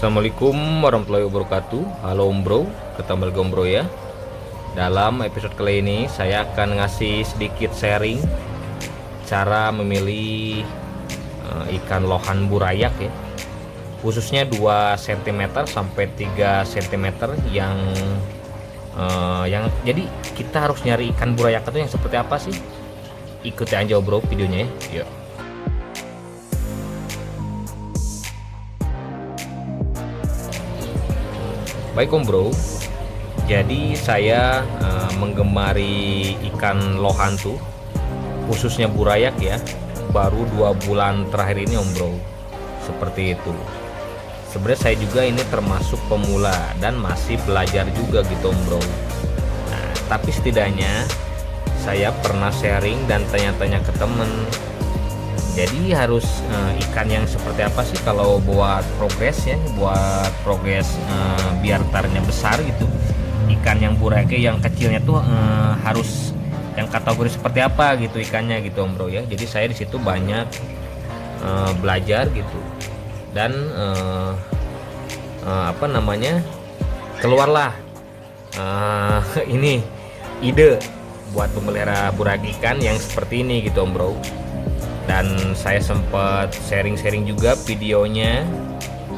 Assalamualaikum warahmatullahi wabarakatuh. Halo Om Bro, ketemu lagi Om Bro ya. Dalam episode kali ini saya akan ngasih sedikit sharing cara memilih ikan lohan burayak ya. Khususnya 2 cm sampai 3 cm yang jadi kita harus nyari ikan burayak itu yang seperti apa sih? Ikuti aja Om Bro videonya ya. Yuk. Baik Om Bro, jadi saya menggemari ikan lohan tuh, khususnya burayak ya, baru 2 bulan terakhir ini Om Bro. Seperti itu. Sebenarnya saya juga ini termasuk pemula dan masih belajar juga gitu Om Bro. Nah, tapi setidaknya saya pernah sharing dan tanya-tanya ke temen. Jadi harus ikan yang seperti apa sih kalau buat progres ya, buat progres biar tarnya besar gitu. Ikan yang buraknya yang kecilnya tuh harus yang kategori seperti apa gitu ikannya gitu Om Bro ya. Jadi saya di situ banyak belajar gitu dan keluarlah ini ide buat memelihara burak ikan yang seperti ini gitu Om Bro. Dan saya sempat sharing-sharing juga videonya,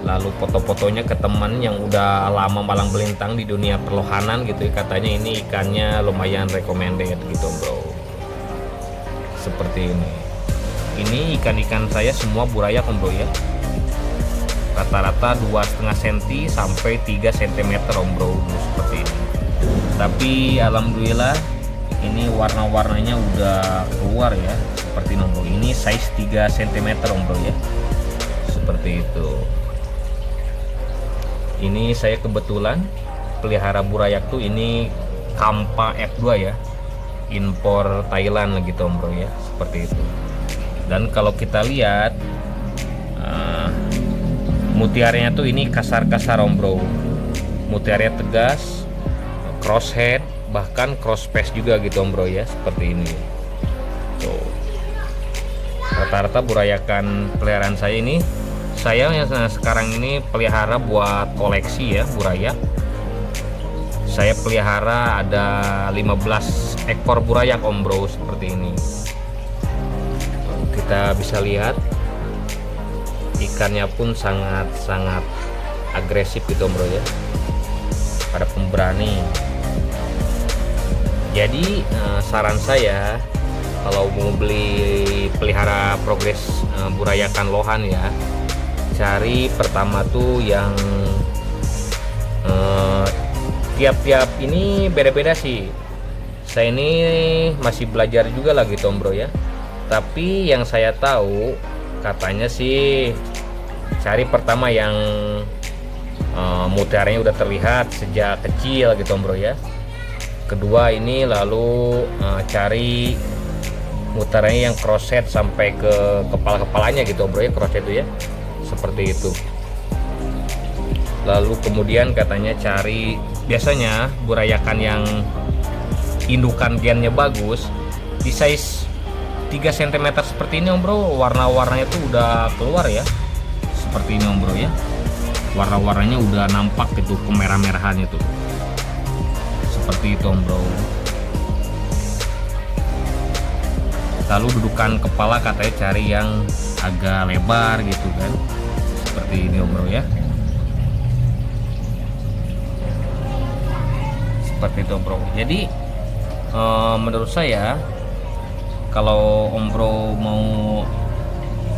lalu foto-fotonya ke teman yang udah lama malang melintang di dunia perlohanan gitu ya. Katanya ini ikannya lumayan recommended gitu Bro. Seperti ini ikan-ikan saya semua burayak Om Bro ya, rata-rata 2,5 cm sampai 3 cm Om Bro, seperti ini. Tapi alhamdulillah ini warna-warnanya udah keluar ya, seperti Om Bro. Ini size 3 cm Om Bro ya, seperti itu. Ini saya kebetulan pelihara burayak tuh ini Kampa F2 ya, impor Thailand gitu Om Bro ya, seperti itu. Dan kalau kita lihat mutiaranya tuh ini kasar-kasar Om Bro, mutiaranya tegas, crosshead, bahkan cross face juga gitu Om Bro ya, seperti ini. Tuh. Rata-rata burayakan peliharaan saya ini, saya yang sekarang ini pelihara buat koleksi ya burayak. Saya pelihara ada 15 ekor burayak Om Bro, seperti ini. Kita bisa lihat ikannya pun sangat agresif gitu Om Bro ya, pada pemberani. Jadi saran saya kalau mau beli pelihara progres burayakan lohan ya, cari pertama tuh yang tiap-tiap ini beda-beda sih. Saya ini masih belajar juga lah gitu Om Bro ya. Tapi yang saya tahu katanya sih cari pertama yang mutiaranya udah terlihat sejak kecil gitu Om Bro ya. Kedua ini lalu cari mutiaranya yang crosset sampai ke kepalanya gitu Bro ya, crosset itu ya, seperti itu. Lalu kemudian katanya cari biasanya burayakan yang indukan gennya bagus di size 3 cm seperti ini Om Bro. Warna-warnanya tuh udah keluar ya, seperti ini Om Bro ya. Warna-warnanya udah nampak gitu, kemerah-merahan itu, seperti itu Om Bro. Lalu dudukan kepala katanya cari yang agak lebar gitu kan, seperti ini Om Bro ya, seperti itu Om Bro. Jadi menurut saya kalau Om Bro mau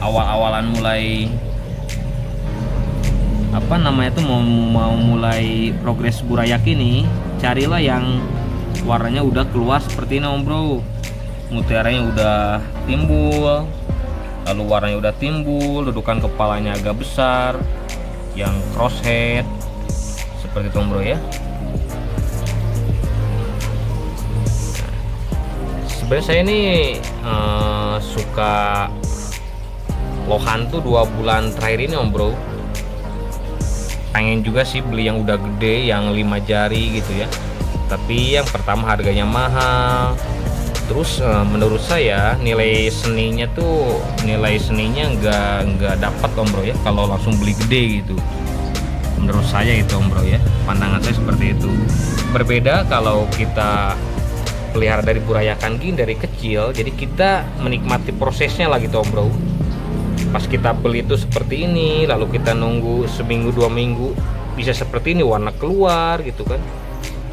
awal-awalan mulai mau mulai progres burayak ini, carilah yang warnanya udah keluar seperti ini Om Bro. Mutiaranya udah timbul, lalu warnanya udah timbul, dudukan kepalanya agak besar, yang crosshead, seperti itu Om Bro ya. Sebenarnya saya ini suka lohan tuh 2 bulan terakhir ini Om Bro. Pengen juga sih beli yang udah gede, yang 5 jari gitu ya. Tapi yang pertama harganya mahal. Terus menurut saya nilai seninya nggak dapat Om Bro ya kalau langsung beli gede gitu. Menurut saya itu Om Bro ya, pandangan saya seperti itu. Berbeda kalau kita pelihara dari burayakan gini dari kecil, jadi kita menikmati prosesnya lah gitu Om Bro. Pas kita beli itu seperti ini, lalu kita nunggu seminggu 2 minggu bisa seperti ini, warna keluar gitu kan.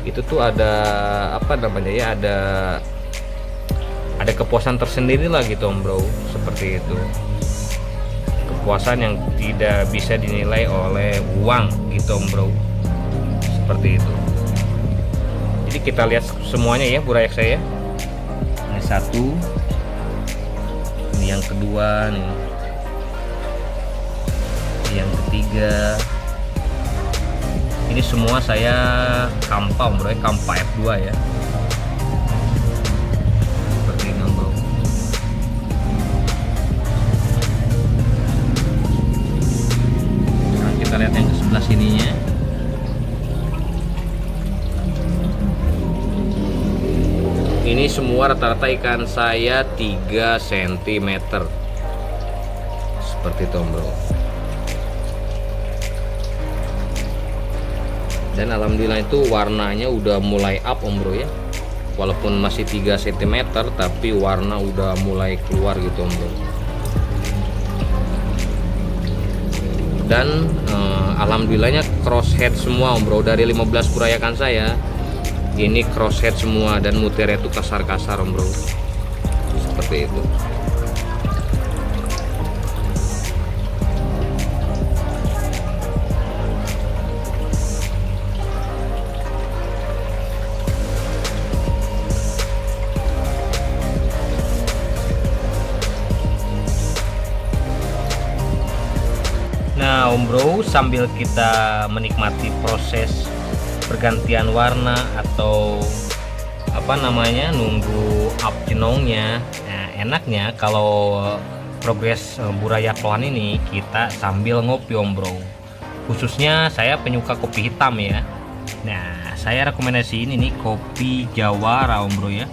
Itu tuh ada apa namanya ya, ada kepuasan tersendiri lah gitu Om Bro, seperti itu. Kepuasan yang tidak bisa dinilai oleh uang gitu Om Bro, seperti itu. Jadi kita lihat semuanya ya burayak saya. Ini satu, ini yang kedua nih, yang ketiga. Ini semua saya kampa Om Bro ya, kampa F2 ya, seperti ini Om Bro. Sekarang kita lihat yang ke sebelah sininya. Ini semua rata-rata ikan saya 3 cm, seperti itu Om Bro. Dan alhamdulillah itu warnanya udah mulai up Om Bro ya, walaupun masih 3 cm tapi warna udah mulai keluar gitu Om Bro. Dan alhamdulillahnya crosshead semua Om Bro, dari 15 burayakan saya ini crosshead semua, dan mutiara itu kasar-kasar Om Bro, seperti itu. Nah Om Bro, sambil kita menikmati proses pergantian warna atau apa namanya, nunggu up jenongnya, nah, enaknya kalau progres burayak lohan ini kita sambil ngopi Om Bro. Khususnya saya penyuka kopi hitam ya. Nah saya rekomendasi ini nih, kopi Jawara Om Bro ya.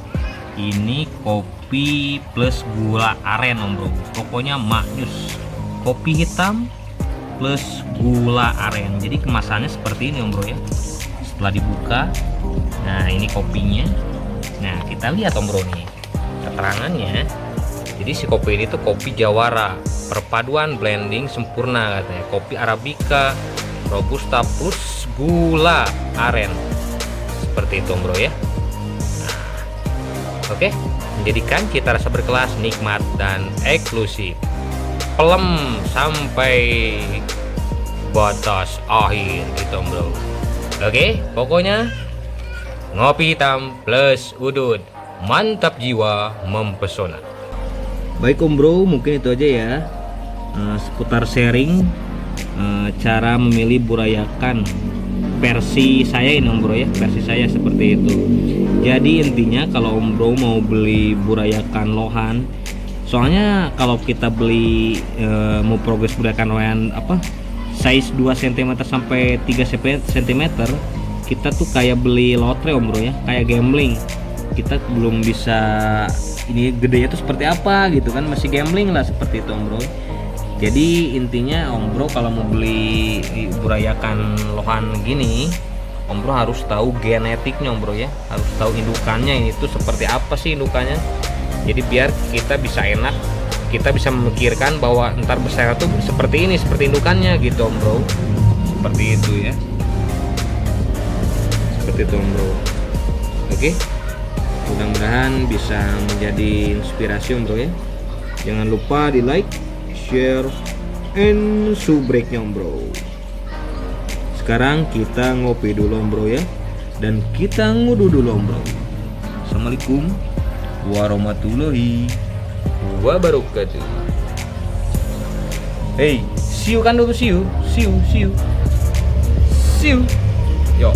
Ini kopi plus gula aren Om Bro, pokoknya maknyus. Kopi hitam plus gula aren. Jadi kemasannya seperti ini Om Bro ya. Setelah dibuka, nah ini kopinya. Nah kita lihat Om Bro nih keterangannya. Jadi si kopi ini tuh kopi Jawara, perpaduan blending sempurna katanya. Kopi Arabica, Robusta plus gula aren, seperti itu Om Bro ya. Nah, oke, menjadikan cita rasa berkelas, nikmat dan eksklusif. Pelem sampai batas akhir gitu Om Bro. Oke, pokoknya ngopi hitam plus udud, mantap jiwa, mempesona. Baik Om Bro, mungkin itu aja ya, seputar sharing cara memilih burayakan versi saya ini Om Bro ya, versi saya seperti itu. Jadi intinya kalau Om Bro mau beli burayakan lohan, soalnya kalau kita beli mau progres burayakan lohan apa size 2 cm sampai 3 cm, kita tuh kayak beli lotre Om Bro ya, kayak gambling. Kita belum bisa ini gedenya tuh seperti apa gitu kan, masih gambling lah seperti itu Om Bro. Jadi intinya Om Bro kalau mau beli burayakan lohan gini, Om Bro harus tahu genetiknya Om Bro ya, harus tahu indukannya ini tuh seperti apa sih indukannya. Jadi biar kita bisa enak, kita bisa memikirkan bahwa ntar besar tuh seperti ini, seperti indukannya gitu Om Bro, seperti itu ya, seperti itu Om Bro. Oke, mudah-mudahan bisa menjadi inspirasi Om Bro ya. Jangan lupa di like, share, and subrek-nya Om Bro. Sekarang kita ngopi dulu Om Bro ya, dan kita ngudu dulu Om Bro. Assalamualaikum warahmatullahi wabarakatuh. Hey, see you kan dulu, see you. Yo.